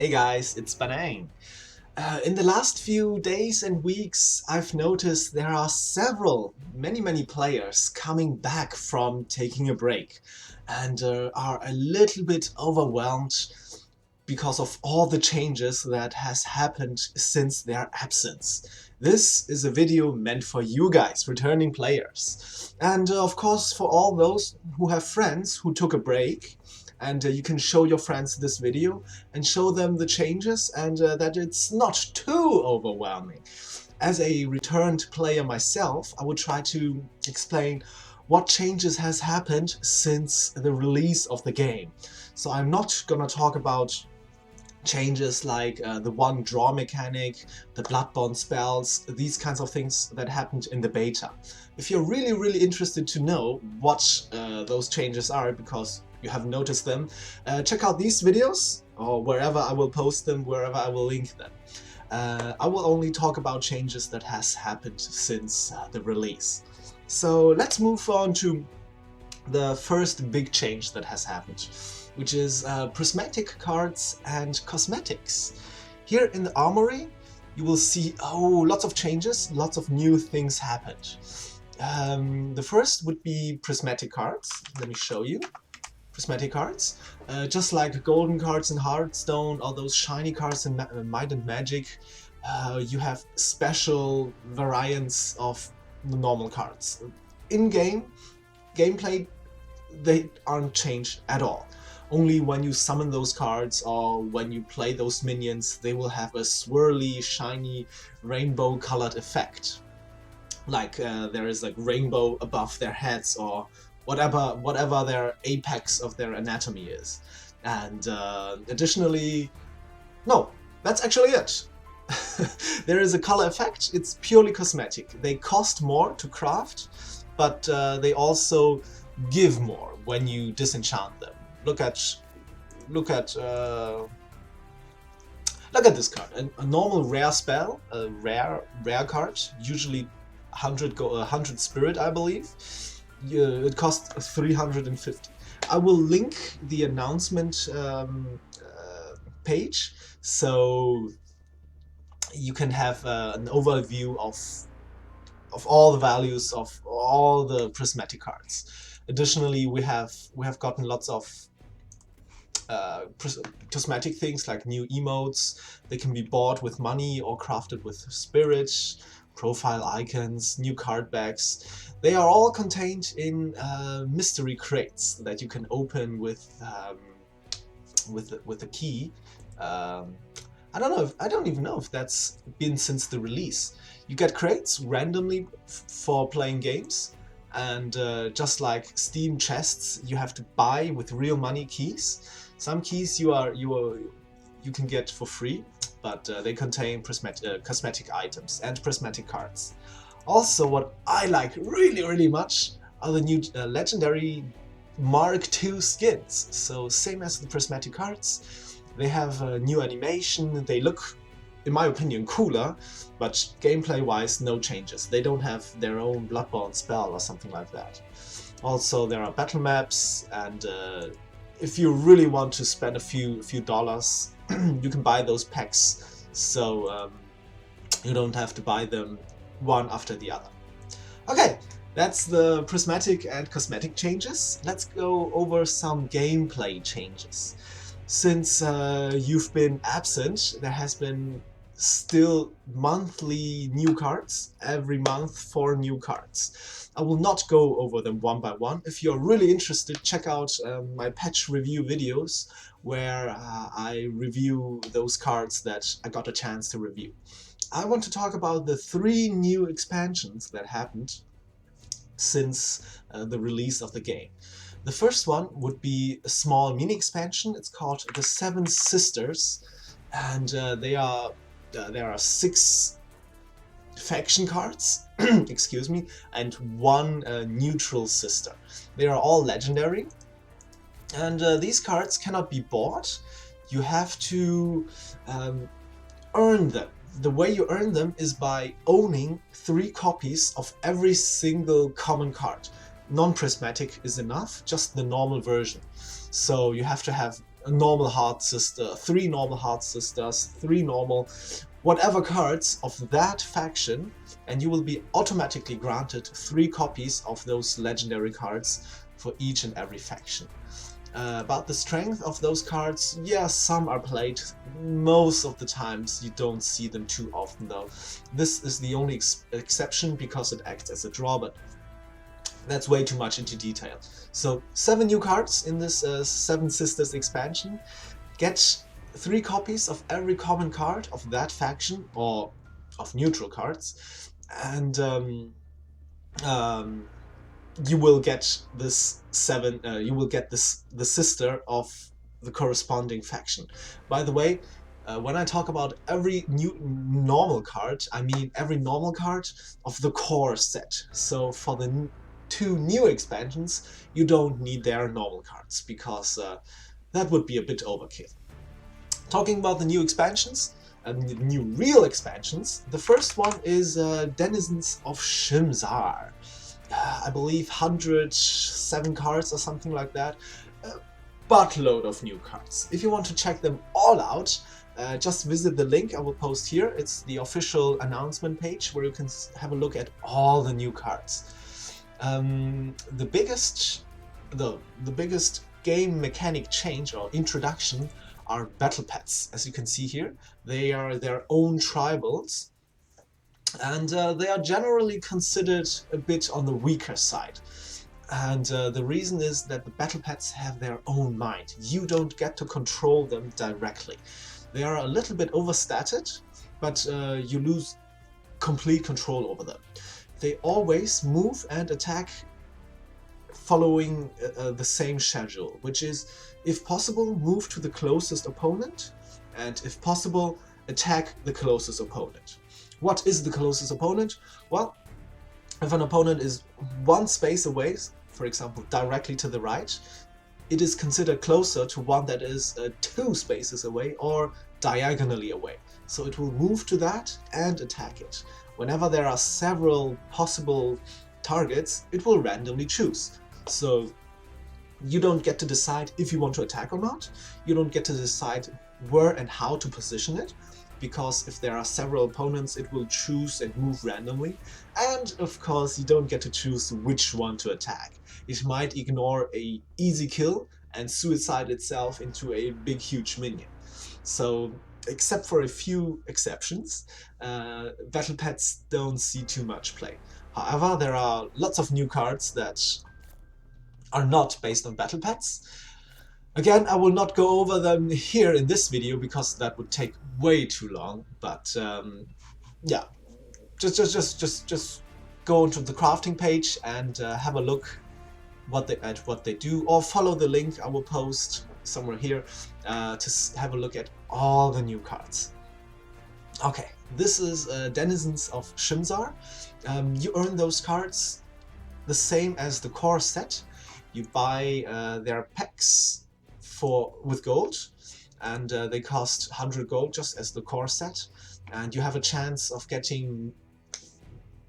Hey guys, it's Banang. In the last few days and weeks, I've noticed there are many players coming back from taking a break and are a little bit overwhelmed because of all the changes that has happened since their absence. This is a video meant for you guys, returning players. And of course for all those who have friends who took a break, and you can show your friends this video and show them the changes and that it's not too overwhelming. As a returned player myself, I would try to explain what changes has happened since the release of the game. So I'm not gonna talk about changes like the one draw mechanic, the Blood-Borne spells, these kinds of things that happened in the beta. If you're really interested to know what those changes are, because you have noticed them, check out these videos or wherever I will post them, wherever I will link them. I will only talk about changes that has happened since the release. So let's move on to the first big change that has happened, which is prismatic cards and cosmetics. Here in the armory you will see lots of changes, lots of new things happened. The first would be prismatic cards. Let me show you. Prismatic cards, just like golden cards in Hearthstone or those shiny cards in Might and Magic, you have special variants of the normal cards. In-game gameplay, they aren't changed at all. Only when you summon those cards or when you play those minions, they will have a swirly, shiny, rainbow colored effect. Like there is like rainbow above their heads or whatever their apex of their anatomy is. And additionally, no, that's actually it. There is a color effect, it's purely cosmetic. They cost more to craft, but they also give more when you disenchant them. Look at this card. A normal rare spell, a rare card, usually 100 spirit, I believe. It costs 350. I will link the announcement page, so you can have an overview of all the values of all the prismatic cards. Additionally, we have gotten lots of cosmetic things like new emotes. They can be bought with money or crafted with spirit, profile icons, new card backs. They are all contained in mystery crates that you can open with a key. I don't even know if that's been since the release. You get crates randomly for playing games, and just like Steam chests, you have to buy with real money keys. Some keys you can get for free, but they contain cosmetic items and prismatic cards. Also, what I like really much are the new legendary Mark II skins. So same as the prismatic cards, they have a new animation. They look, in my opinion, cooler, but gameplay-wise, no changes. They don't have their own Blood-Borne spell or something like that. Also, there are battle maps, and if you really want to spend a few dollars, you can buy those packs, so you don't have to buy them one after the other. Okay, that's the prismatic and cosmetic changes. Let's go over some gameplay changes. Since you've been absent, there has been still monthly new cards, every month 4 new cards. I will not go over them one by one. If you're really interested, check out my patch review videos where I review those cards that I got a chance to review. I want to talk about the 3 new expansions that happened since the release of the game. The first one would be a small mini expansion. It's called the 7 Sisters, and there are 6 faction cards, excuse me, and 1 neutral sister. They are all legendary, and these cards cannot be bought. You have to earn them. The way you earn them is by owning 3 copies of every single common card. Non-prismatic is enough, just the normal version. So you have to have a normal Heart Sister, 3 normal Heart Sisters, 3 normal whatever cards of that faction, and you will be automatically granted 3 copies of those legendary cards for each and every faction. About the strength of those cards, yeah, some are played. Most of the times you don't see them too often though. This is the only exception because it acts as a draw, but that's way too much into detail. So 7 new cards in this 7 Sisters expansion. Get 3 copies of every common card of that faction, or of neutral cards, and you will get this 7. You will get the sister of the corresponding faction. By the way, when I talk about every new normal card, I mean every normal card of the core set. So for the 2 new expansions, you don't need their normal cards, because that would be a bit overkill. Talking about the new expansions, and the new real expansions, the first one is Denizens of Shimzar. I believe 107 cards or something like that. A buttload of new cards. If you want to check them all out, just visit the link I will post here. It's the official announcement page where you can have a look at all the new cards. The biggest game mechanic change or introduction are battle pets. As you can see here, they are their own tribals, and they are generally considered a bit on the weaker side. And the reason is that the battle pets have their own mind. You don't get to control them directly. They are a little bit overstated, but you lose complete control over them. They always move and attack following the same schedule, which is, if possible, move to the closest opponent, and if possible, attack the closest opponent. What is the closest opponent? Well, if an opponent is 1 space away, for example, directly to the right, it is considered closer to one that is 2 spaces away or diagonally away. So it will move to that and attack it. Whenever there are several possible targets, it will randomly choose. So you don't get to decide if you want to attack or not. You don't get to decide where and how to position it, because if there are several opponents, it will choose and move randomly. And of course, you don't get to choose which one to attack. It might ignore an easy kill and suicide itself into a big huge minion. So, except for a few exceptions, battle pets don't see too much play. However, there are lots of new cards that are not based on battle pets. Again, I will not go over them here in this video because that would take way too long. But yeah, just go into the crafting page and have a look at what they do, or follow the link I will post somewhere here to have a look at all the new cards. Okay, this is Denizens of Shimzar. You earn those cards the same as the core set. You buy their packs with gold, and they cost 100 gold just as the core set, and you have a chance of getting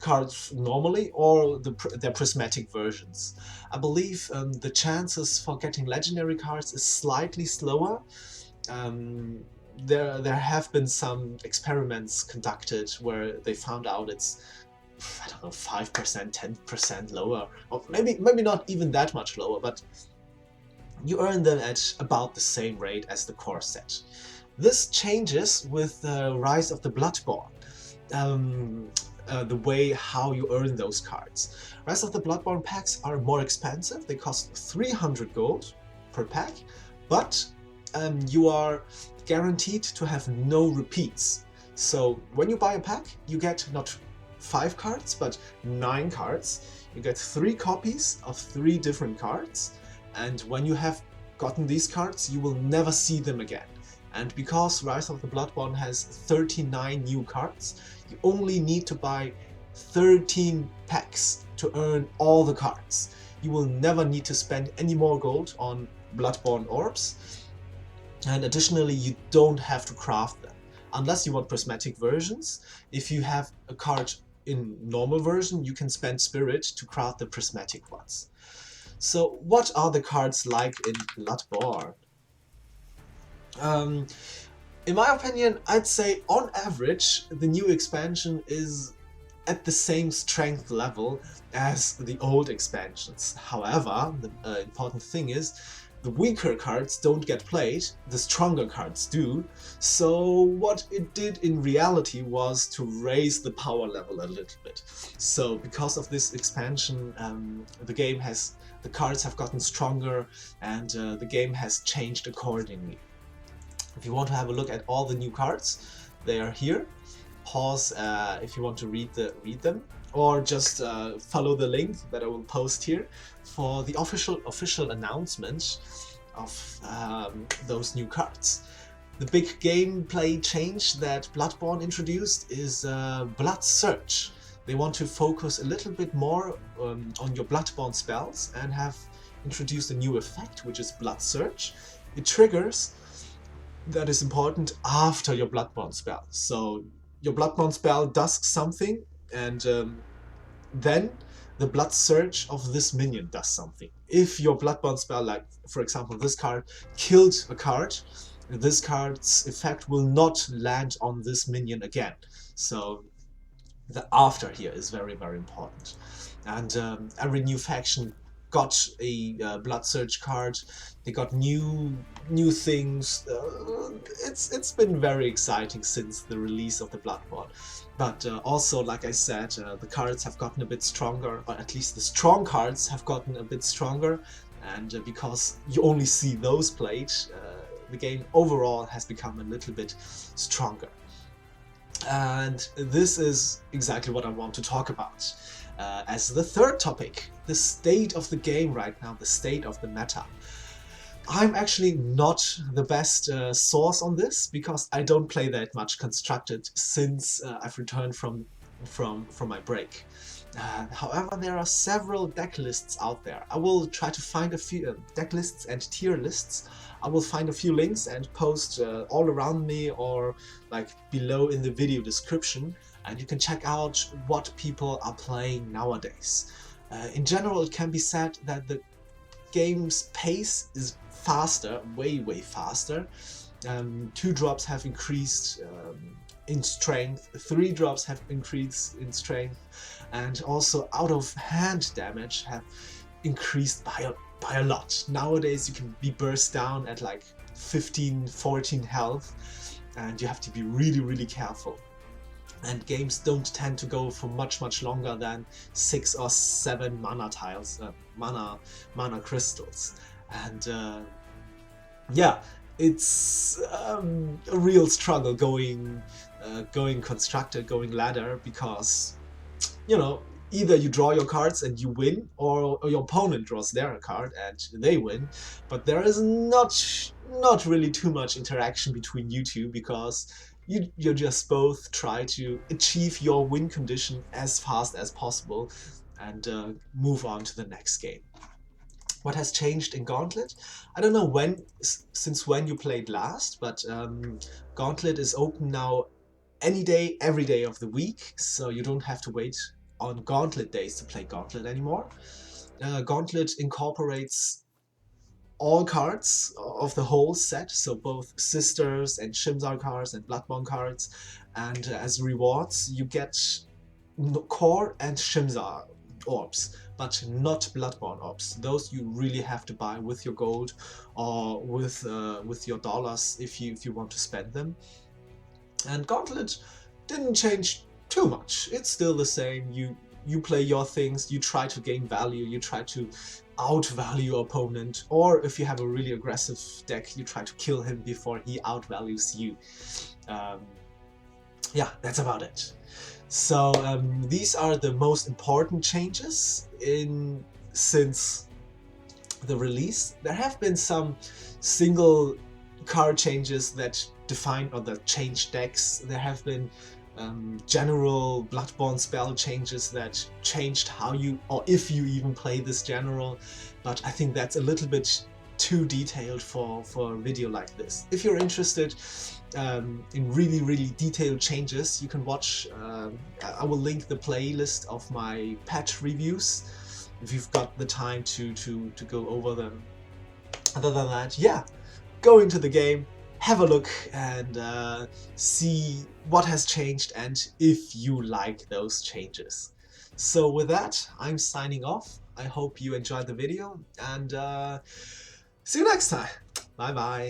cards normally or their prismatic versions. I believe the chances for getting legendary cards is slightly slower. There have been some experiments conducted where they found out it's, I don't know, 5%, 10% lower, or maybe not even that much lower, but you earn them at about the same rate as the core set. This changes with the rise of the Blood-Borne, the way how you earn those cards. Rise of the Blood-Borne packs are more expensive. They cost 300 gold per pack, but you are guaranteed to have no repeats. So when you buy a pack, you get not 5 cards, but 9 cards. You get 3 copies of 3 different cards, and when you have gotten these cards, you will never see them again. And because Rise of the Blood-Borne has 39 new cards, you only need to buy 13 packs to earn all the cards. You will never need to spend any more gold on Blood-Borne orbs, and additionally you don't have to craft them. Unless you want prismatic versions, if you have a card in normal version, you can spend spirit to craft the prismatic ones. So what are the cards like in Blood-Borne? Um, in my opinion, I'd say on average the new expansion is at the same strength level as the old expansions. However, the important thing is the weaker cards don't get played, the stronger cards do. So what it did in reality was to raise the power level a little bit. So because of this expansion, the cards have gotten stronger, and the game has changed accordingly. If you want to have a look at all the new cards, they are here. Pause if you want to read them, or just follow the link that I will post here for the official announcement of those new cards. The big gameplay change that Blood-Borne introduced is Blood Search. They want to focus a little bit more on your Blood-Borne spells and have introduced a new effect, which is Blood Search. It triggers, that is important, after your Blood-Borne spell. So your Blood-Borne spell does something, and then the Blood Search of this minion does something. If your Blood-Borne spell, like for example this card, killed a card, this card's effect will not land on this minion again. So the after here is very, very important. And every new faction got a Blood Search card. They got new things. It's been very exciting since the release of the Blood-Borne. But also, like I said, the cards have gotten a bit stronger, or at least the strong cards have gotten a bit stronger. And because you only see those played, the game overall has become a little bit stronger. And this is exactly what I want to talk about. As the third topic, the state of the game right now, the state of the meta. I'm actually not the best source on this because I don't play that much Constructed since I've returned from my break. However, there are several deck lists out there. I will try to find a few deck lists and tier lists. I will find a few links and post all around me or like below in the video description, and you can check out what people are playing nowadays. In general, it can be said that the game's pace is faster, way faster. 2 drops have increased in strength, 3 drops have increased in strength, and also out of hand damage have increased by a lot. Nowadays you can be burst down at like 15-14 health, and you have to be really careful. And games don't tend to go for much longer than 6 or 7 mana tiles, mana crystals. And yeah, it's a real struggle going Constructed, going ladder, because you know, either you draw your cards and you win, or your opponent draws their card and they win. But there is not really too much interaction between you two, because you just both try to achieve your win condition as fast as possible and move on to the next game. What has changed in Gauntlet? I don't know since when you played last, but Gauntlet is open now any day, every day of the week, so you don't have to wait on Gauntlet days to play Gauntlet anymore. Gauntlet incorporates all cards of the whole set, so both Sisters and Shimzar cards and Blood-Borne cards, and as rewards you get Core and Shimzar orbs, but not Blood-Borne orbs. Those you really have to buy with your gold or with your dollars if you want to spend them. And Gauntlet didn't change too much. It's still the same. You play your things, you try to gain value, you try to outvalue your opponent, or if you have a really aggressive deck, you try to kill him before he outvalues you. Yeah, that's about it. So these are the most important changes since the release. There have been some single card changes that define or that change decks. There have been general Blood-Borne spell changes that changed how you, or if you even play this general, but I think that's a little bit too detailed for a video like this. If you're interested in really detailed changes, you can watch, I will link the playlist of my patch reviews if you've got the time to go over them. Other than that, yeah, go into the game, have a look and see what has changed and if you like those changes. So with that, I'm signing off. I hope you enjoyed the video and see you next time. Bye bye.